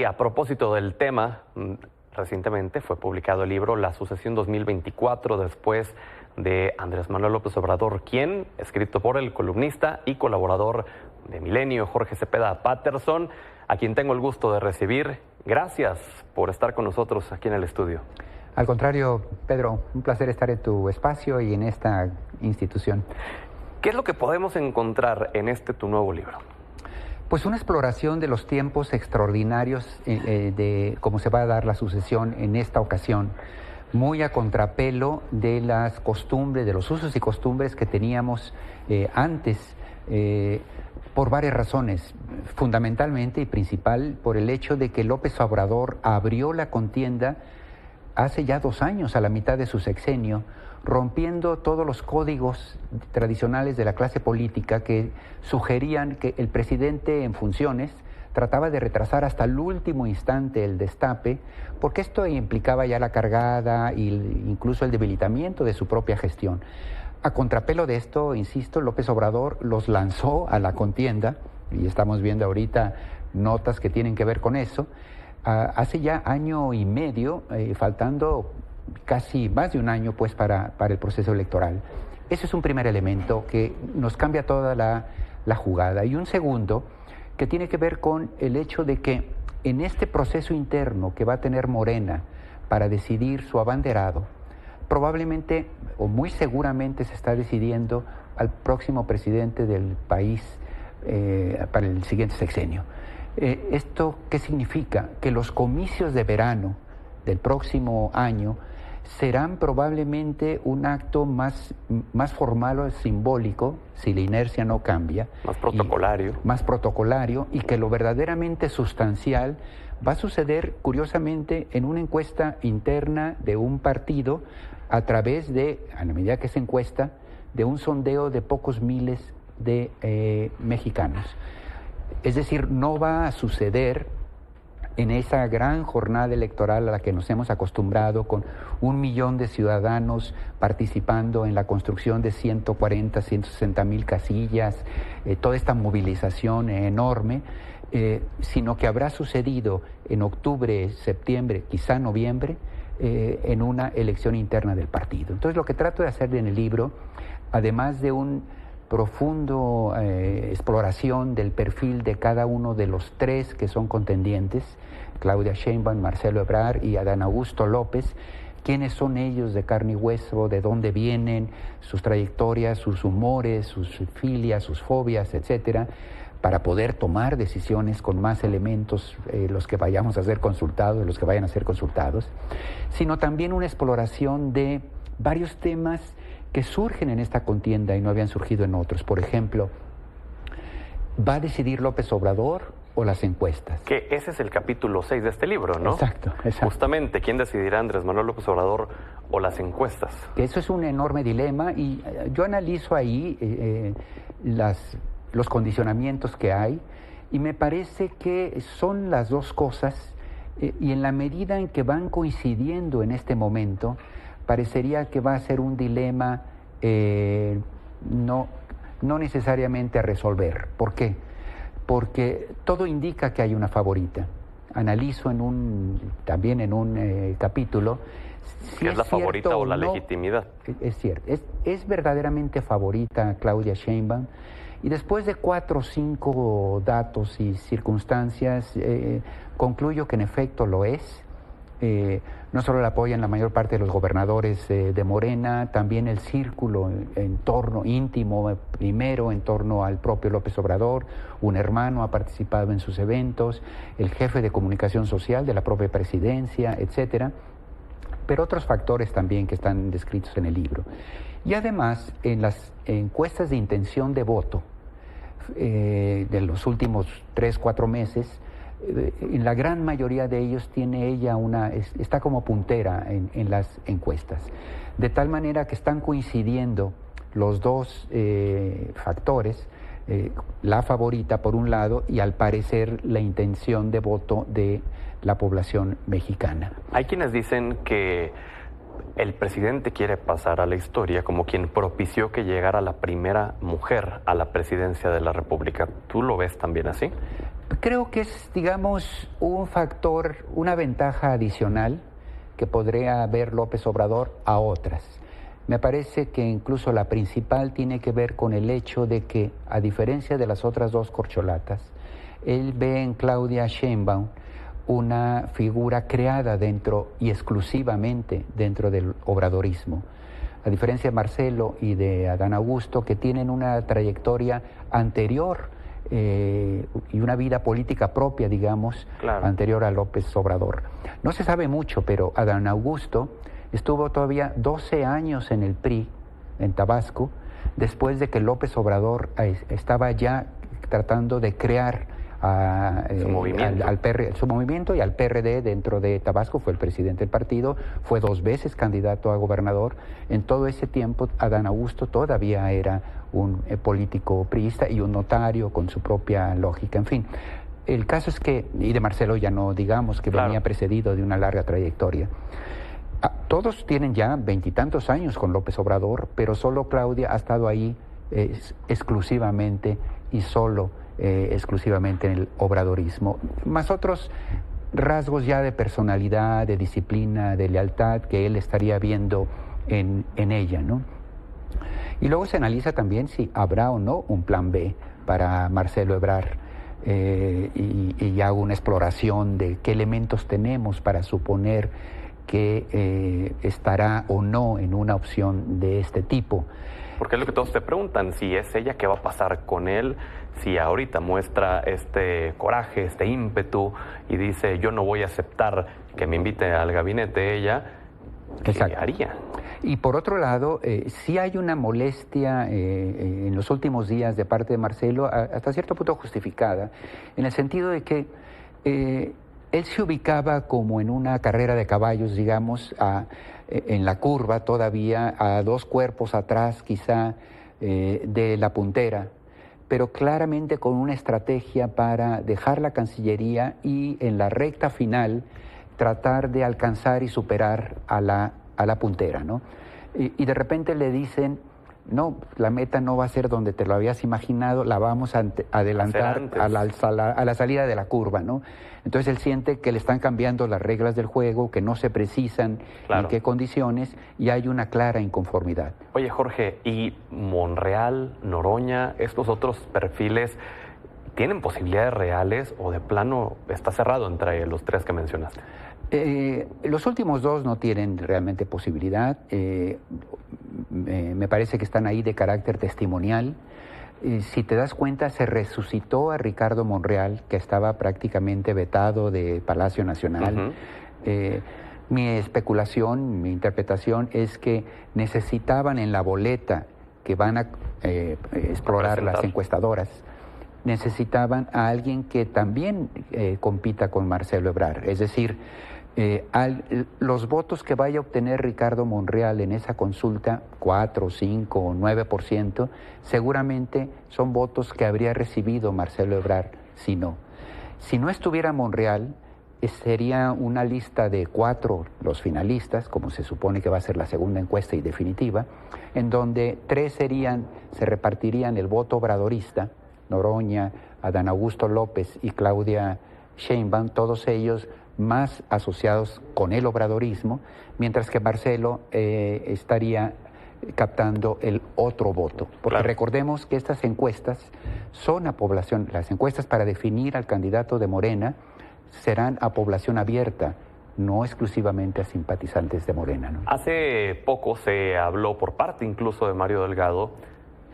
Y a propósito del tema, recientemente fue publicado el libro La Sucesión 2024 después de Andrés Manuel López Obrador, quien, escrito por el columnista y colaborador de Milenio, Jorge Cepeda Patterson, a quien tengo el gusto de recibir. Gracias por estar con nosotros aquí en el estudio. Al contrario, Pedro, un placer estar en tu espacio y en esta institución. ¿Qué es lo que podemos encontrar en tu nuevo libro? Pues una exploración de los tiempos extraordinarios de cómo se va a dar la sucesión en esta ocasión, muy a contrapelo de las costumbres, de los usos y costumbres que teníamos antes, por varias razones, fundamentalmente y principal por el hecho de que López Obrador abrió la contienda hace ya 2 años, a la mitad de su sexenio, rompiendo todos los códigos tradicionales de la clase política que sugerían que el presidente en funciones trataba de retrasar hasta el último instante el destape, porque esto implicaba ya la cargada e incluso el debilitamiento de su propia gestión. A contrapelo de esto, insisto, López Obrador los lanzó a la contienda, y estamos viendo ahorita notas que tienen que ver con eso, hace ya 1 año y medio, faltando casi más de 1 año pues para el proceso electoral. Ese es un primer elemento que nos cambia toda la jugada. Y un segundo que tiene que ver con el hecho de que en este proceso interno que va a tener Morena para decidir su abanderado, probablemente o muy seguramente se está decidiendo al próximo presidente del país para el siguiente sexenio. ¿Esto qué significa? Que los comicios de verano del próximo año serán probablemente un acto más formal o simbólico, si la inercia no cambia. Más protocolario. Más protocolario, y que lo verdaderamente sustancial va a suceder, curiosamente, en una encuesta interna de un partido a través de, a la medida que se encuesta, de un sondeo de pocos miles de mexicanos. Es decir, no va a suceder en esa gran jornada electoral a la que nos hemos acostumbrado, con 1 millón de ciudadanos participando en la construcción de 140, 160 mil casillas, toda esta movilización enorme, sino que habrá sucedido en octubre, septiembre, quizá noviembre, en una elección interna del partido. Entonces, lo que trato de hacer en el libro, además de un profundo exploración del perfil de cada uno de los 3 que son contendientes, Claudia Sheinbaum, Marcelo Ebrard y Adán Augusto López, quiénes son ellos de carne y hueso, de dónde vienen, sus trayectorias, sus humores, sus filias, sus fobias, etcétera, para poder tomar decisiones con más elementos, los que vayamos a ser consultados, los que vayan a ser consultados, sino también una exploración de varios temas que surgen en esta contienda y no habían surgido en otros. Por ejemplo, ¿va a decidir López Obrador o las encuestas? Que ese es el capítulo 6 de este libro, ¿no? Exacto. Justamente, ¿quién decidirá, Andrés Manuel López Obrador o las encuestas? Eso es un enorme dilema, y yo analizo ahí los condicionamientos que hay, y me parece que son las dos cosas, y en la medida en que van coincidiendo en este momento, parecería que va a ser un dilema no necesariamente a resolver. ¿Por qué? Porque todo indica que hay una favorita. Analizo también en un capítulo si es la favorita o la legitimidad. Es cierto, es verdaderamente favorita Claudia Sheinbaum, y después de 4 o 5 datos y circunstancias, concluyo que en efecto lo es. No solo la apoyan la mayor parte de los gobernadores de Morena, también el círculo en torno íntimo, primero en torno al propio López Obrador, un hermano ha participado en sus eventos, el jefe de comunicación social de la propia presidencia, etcétera, pero otros factores también que están descritos en el libro. Y además, en las encuestas de intención de voto de los últimos 3-4 meses, en la gran mayoría de ellos tiene ella está como puntera en las encuestas, de tal manera que están coincidiendo los dos factores, la favorita por un lado y al parecer la intención de voto de la población mexicana. Hay quienes dicen que el presidente quiere pasar a la historia como quien propició que llegara la primera mujer a la presidencia de la República. ¿Tú lo ves también así? Creo que es, digamos, un factor, una ventaja adicional que podría ver López Obrador a otras. Me parece que incluso la principal tiene que ver con el hecho de que, a diferencia de las otras dos corcholatas, él ve en Claudia Sheinbaum una figura creada dentro y exclusivamente dentro del obradorismo. A diferencia de Marcelo y de Adán Augusto, que tienen una trayectoria anterior y una vida política propia, digamos, claro, anterior a López Obrador. No se sabe mucho, pero Adán Augusto estuvo todavía 12 años en el PRI, en Tabasco, después de que López Obrador estaba ya tratando de crear su movimiento y al PRD dentro de Tabasco. Fue el presidente del partido, fue 2 veces candidato a gobernador. En todo ese tiempo, Adán Augusto todavía era un político priista y un notario con su propia lógica. En fin, el caso es que, y de Marcelo ya no digamos, que venía precedido de una larga trayectoria. Todos tienen ya 20 y tantos años con López Obrador, pero solo Claudia ha estado ahí exclusivamente y solo exclusivamente en el obradorismo, más otros rasgos ya de personalidad, de disciplina, de lealtad que él estaría viendo en ella, ¿no? Y luego se analiza también si habrá o no un plan B para Marcelo Ebrard, y hago una exploración de qué elementos tenemos para suponer que estará o no en una opción de este tipo. Porque es lo que todos te preguntan, si es ella, ¿qué va a pasar con él? Si ahorita muestra este coraje, este ímpetu y dice, yo no voy a aceptar que me invite al gabinete ella, ¿qué haría? Y por otro lado, sí hay una molestia en los últimos días de parte de Marcelo, hasta cierto punto justificada, en el sentido de que él se ubicaba como en una carrera de caballos, digamos, en la curva todavía, a 2 cuerpos atrás quizá de la puntera, pero claramente con una estrategia para dejar la Cancillería y en la recta final tratar de alcanzar y superar a la puntera, ¿no? Y de repente le dicen, no, la meta no va a ser donde te lo habías imaginado, la vamos a adelantar a la salida de la curva, ¿no? Entonces él siente que le están cambiando las reglas del juego, que no se precisan en qué condiciones, y hay una clara inconformidad. Oye, Jorge, ¿y Monreal, Noroña, estos otros perfiles tienen posibilidades reales o de plano está cerrado entre los 3 que mencionaste? Los últimos 2 no tienen realmente posibilidad. Me parece que están ahí de carácter testimonial. Si te das cuenta, se resucitó a Ricardo Monreal, que estaba prácticamente vetado de Palacio Nacional. Mi especulación, mi interpretación es que necesitaban en la boleta que van a explorar las encuestadoras, necesitaban a alguien que también compita con Marcelo Ebrard. Es decir, los votos que vaya a obtener Ricardo Monreal en esa consulta, 4, 5 o 9%, seguramente son votos que habría recibido Marcelo Ebrard si no. Si no estuviera Monreal, sería una lista de 4 los finalistas, como se supone que va a ser la segunda encuesta y definitiva, en donde 3 se repartirían el voto obradorista, Noroña, Adán Augusto López y Claudia Sheinbaum, todos ellos más asociados con el obradorismo, mientras que Marcelo estaría captando el otro voto. Porque recordemos que estas encuestas son a población, las encuestas para definir al candidato de Morena serán a población abierta, no exclusivamente a simpatizantes de Morena, ¿no? Hace poco se habló por parte incluso de Mario Delgado,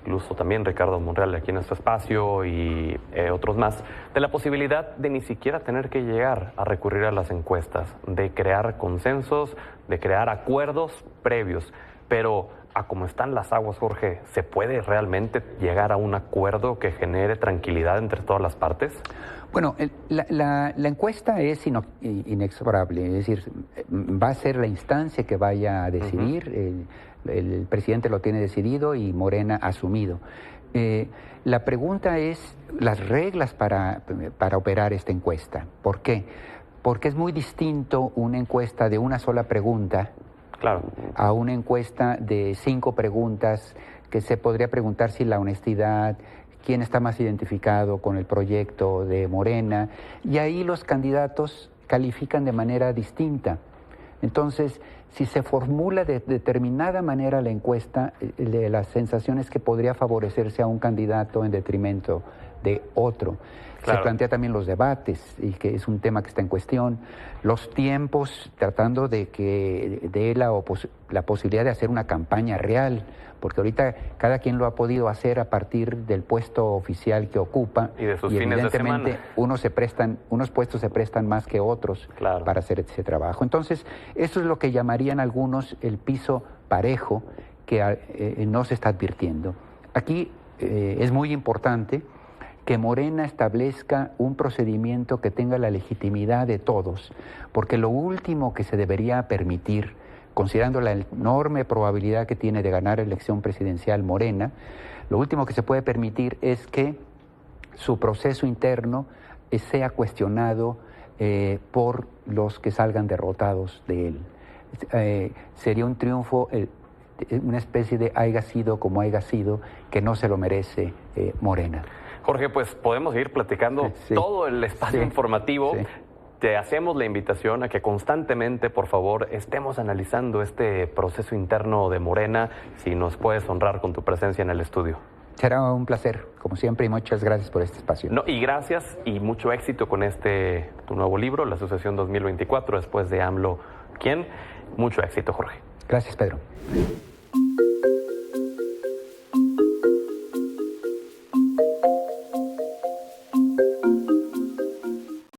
incluso también Ricardo Monreal aquí en este espacio y otros más, de la posibilidad de ni siquiera tener que llegar a recurrir a las encuestas, de crear consensos, de crear acuerdos previos. Pero a como están las aguas, Jorge, ¿se puede realmente llegar a un acuerdo que genere tranquilidad entre todas las partes? Bueno, la encuesta es inexorable, es decir, va a ser la instancia que vaya a decidir. El presidente lo tiene decidido y Morena asumido. La pregunta es las reglas para operar esta encuesta. ¿Por qué? Porque es muy distinto una encuesta de una sola pregunta a una encuesta de 5 preguntas que se podría preguntar si la honestidad, quién está más identificado con el proyecto de Morena, y ahí los candidatos califican de manera distinta. Entonces, si se formula de determinada manera la encuesta, la sensación es que podría favorecerse a un candidato en detrimento de otro. Claro. Se plantea también los debates, y que es un tema que está en cuestión, los tiempos, tratando de que dé la posibilidad de hacer una campaña real, porque ahorita cada quien lo ha podido hacer a partir del puesto oficial que ocupa, y de sus y fines evidentemente de semana. unos puestos se prestan más que otros, claro, para hacer ese trabajo. Entonces, eso es lo que llamarían algunos el piso parejo, que no se está advirtiendo. Aquí es muy importante que Morena establezca un procedimiento que tenga la legitimidad de todos, porque lo último que se debería permitir, considerando la enorme probabilidad que tiene de ganar la elección presidencial Morena, lo último que se puede permitir es que su proceso interno sea cuestionado por los que salgan derrotados de él. Sería un triunfo, una especie de haya sido como haya sido, que no se lo merece Morena. Jorge, pues podemos seguir platicando todo el espacio informativo. Te hacemos la invitación a que constantemente, por favor, estemos analizando este proceso interno de Morena, si nos puedes honrar con tu presencia en el estudio. Será un placer, como siempre, y muchas gracias por este espacio. No, y gracias y mucho éxito con tu nuevo libro, La Sucesión 2024, después de AMLO, ¿quién? Mucho éxito, Jorge. Gracias, Pedro.